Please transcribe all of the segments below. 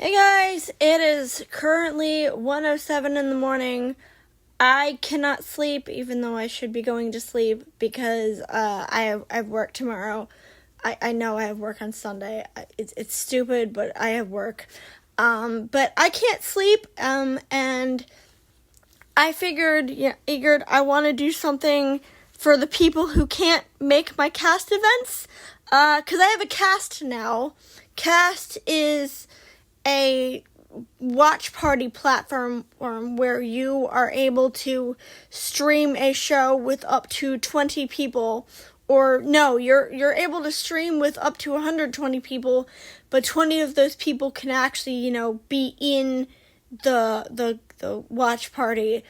Hey guys, it is currently 1:07 in the morning. I cannot sleep even though I should be going to sleep because I have work tomorrow. I know I have work on Sunday. It's stupid, but I have work. But I can't sleep, and I figured I want to do something for the people who can't make my cast events, because I have a cast now. Cast is a watch party platform where you are able to stream a show with up to 20 people, or no, you're able to stream with up to 120 people, but 20 of those people can actually, be in the watch party.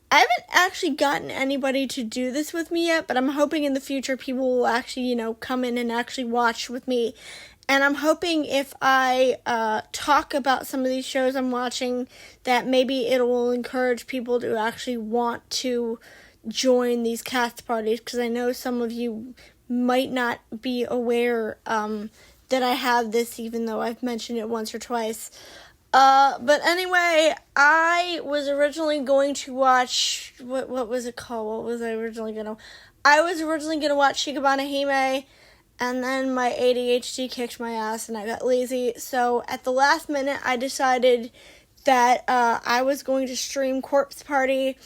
I haven't actually gotten anybody to do this with me yet, but I'm hoping in the future people will actually, come in and actually watch with me. And I'm hoping if I talk about some of these shows I'm watching, that maybe it will encourage people to actually want to join these cast parties, because I know some of you might not be aware that I have this, even though I've mentioned it once or twice. But anyway, I was originally going to watch, what was it called? What was I originally going to? I was originally going to watch Shikabane Hime, and then my ADHD kicked my ass and I got lazy. So at the last minute, I decided that I was going to stream Corpse Party,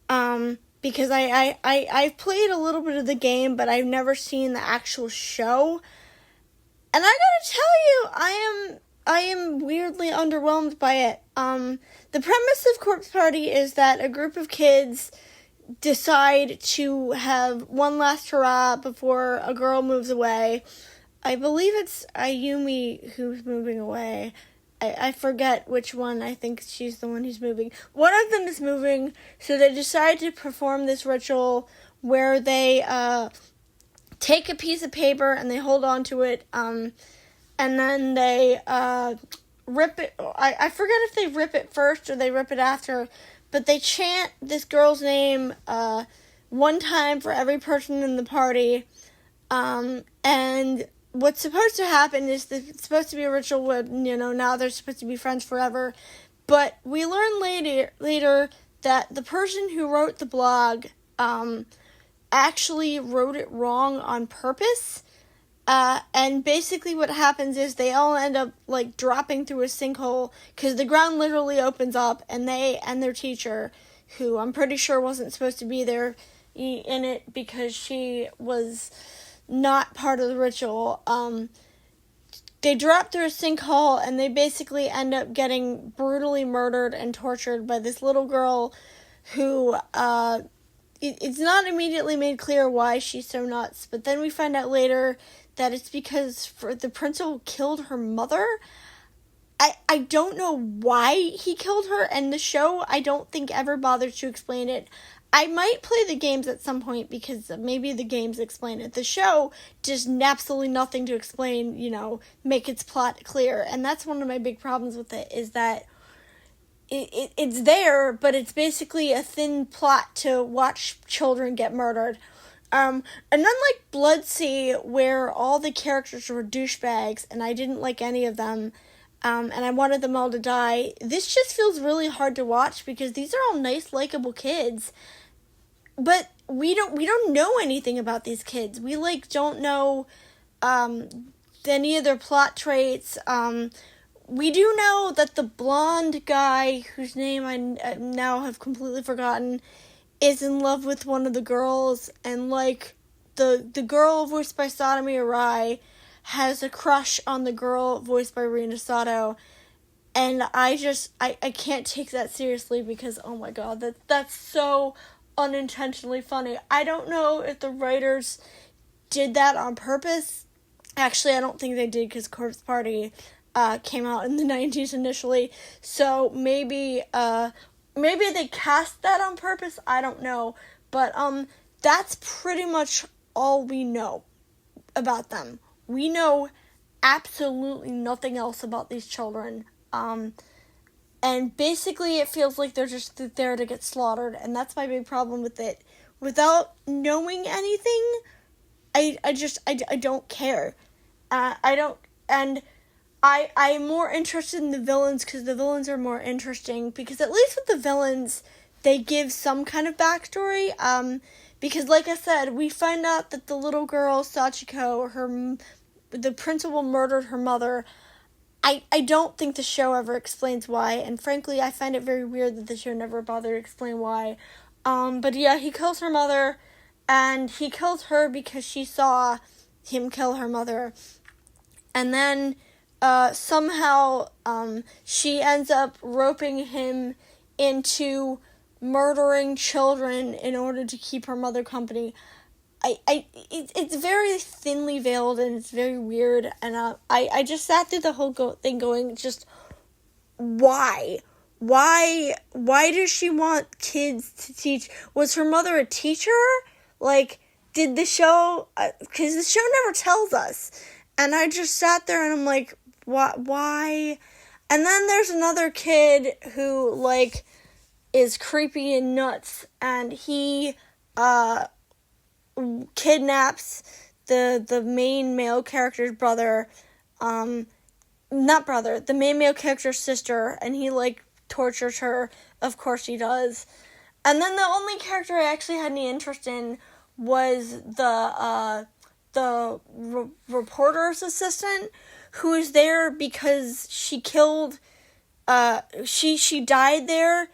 because I've played a little bit of the game, but I've never seen the actual show. And I gotta tell you, I am weirdly underwhelmed by it. The premise of Corpse Party is that a group of kids decide to have one last hurrah before a girl moves away. I believe it's Ayumi who's moving away. I forget which one. I think she's the one who's moving. One of them is moving, so they decide to perform this ritual where they take a piece of paper and they hold on to it, and then they rip it. I forget if they rip it first or they rip it after, but they chant this girl's name one time for every person in the party. And what's supposed to happen is that it's supposed to be a ritual where, now they're supposed to be friends forever. But we learn later that the person who wrote the blog actually wrote it wrong on purpose. And basically what happens is they all end up, dropping through a sinkhole, because the ground literally opens up, and they and their teacher, who I'm pretty sure wasn't supposed to be there in it because she was not part of the ritual, they drop through a sinkhole, and they basically end up getting brutally murdered and tortured by this little girl who, it's not immediately made clear why she's so nuts, but then we find out later that it's because the principal killed her mother. I don't know why he killed her, and the show, I don't think, ever bothers to explain it. I might play the games at some point, because maybe the games explain it. The show does absolutely nothing to explain, make its plot clear, and that's one of my big problems with it, is that it's there, but it's basically a thin plot to watch children get murdered. And unlike Bloodsea, where all the characters were douchebags, and I didn't like any of them, and I wanted them all to die, this just feels really hard to watch, because these are all nice, likable kids, but we don't know anything about these kids. We, don't know, any of their plot traits. We do know that the blonde guy, whose name I now have completely forgotten, is in love with one of the girls, and the girl voiced by Sadami Arai has a crush on the girl voiced by Rina Sato, and I can't take that seriously, because oh my god, that's so unintentionally funny. I don't know if the writers did that on purpose. Actually, I don't think they did, because Corpse Party came out in the 90s initially, so maybe they cast that on purpose, I don't know, but that's pretty much all we know about them. We know absolutely nothing else about these children, and basically it feels like they're just there to get slaughtered, and that's my big problem with it. Without knowing anything, I don't care. I don't, and I'm more interested in the villains because the villains are more interesting. Because at least with the villains, they give some kind of backstory. Because like I said, we find out that the little girl, Sachiko, the principal murdered her mother. I don't think the show ever explains why, and frankly, I find it very weird that the show never bothered to explain why. But yeah, he kills her mother, and he kills her because she saw him kill her mother. And then somehow she ends up roping him into murdering children in order to keep her mother company. It's very thinly veiled and it's very weird, and I just sat through the whole thing going, just why does she want kids to teach? Was her mother a teacher? Like, did the show? Because the show never tells us, and I just sat there and I'm like, why? And then there's another kid who like is creepy and nuts, and he kidnaps the main male character's brother, the main male character's sister, and he like tortures her. Of course he does. And then the only character I actually had any interest in was the reporter's assistant, who is there because she killed she died there.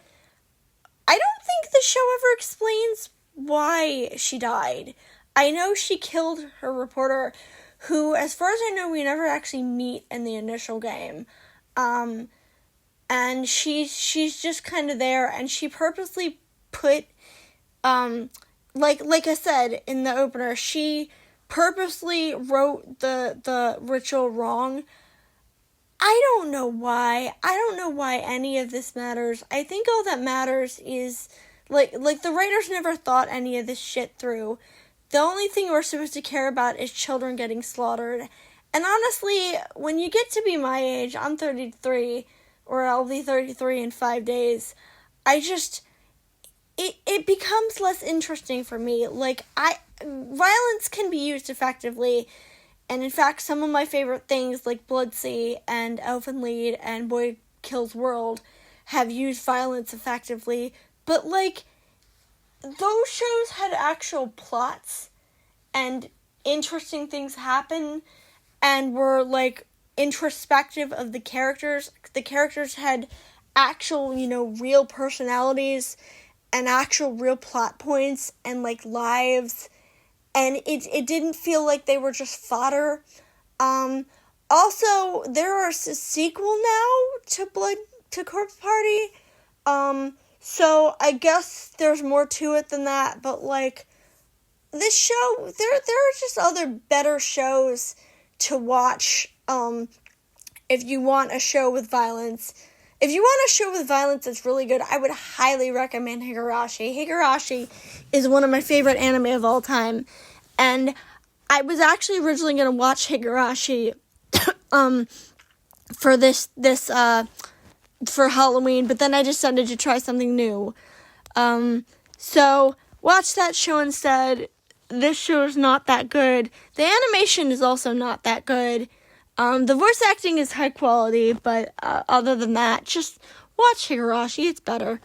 I don't think the show ever explains why she died. I know she killed her reporter, who, as far as I know, we never actually meet in the initial game. And she's just kind of there, and she purposely put, like I said in the opener, she purposely wrote the ritual wrong. I don't know why. I don't know why any of this matters. I think all that matters is, like the writers never thought any of this shit through. The only thing we're supposed to care about is children getting slaughtered. And honestly, when you get to be my age, I'm 33, or I'll be 33 in 5 days, it becomes less interesting for me. Like, violence can be used effectively, and in fact, some of my favorite things, like Bloodsea and Elfen Lied and Boy Kills World, have used violence effectively, but, like, those shows had actual plots, and interesting things happen, and were, like, introspective of the characters. The characters had actual, real personalities, and actual real plot points, and, like, lives, and it didn't feel like they were just fodder. Also, there is a sequel now to Corpse Party, so I guess there's more to it than that, but, like, this show, there are just other better shows to watch, if you want a show with violence. If you want a show with violence that's really good, I would highly recommend Higurashi. Higurashi is one of my favorite anime of all time, and I was actually originally going to watch Higurashi, for Halloween, but then I decided to try something new. So watch that show instead. This show is not that good. The animation is also not that good. The voice acting is high quality, but other than that, just watch Higurashi. It's better.